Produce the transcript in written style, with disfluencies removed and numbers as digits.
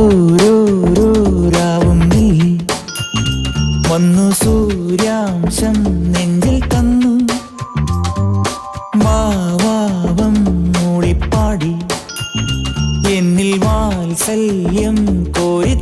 ഓരോരോ രാവും വന്നു സൂര്യാംശം നെഞ്ചിൽ തന്നു വാവാവം മൂളിപ്പാടി എന്നിൽ വാത്സല്യം കോരി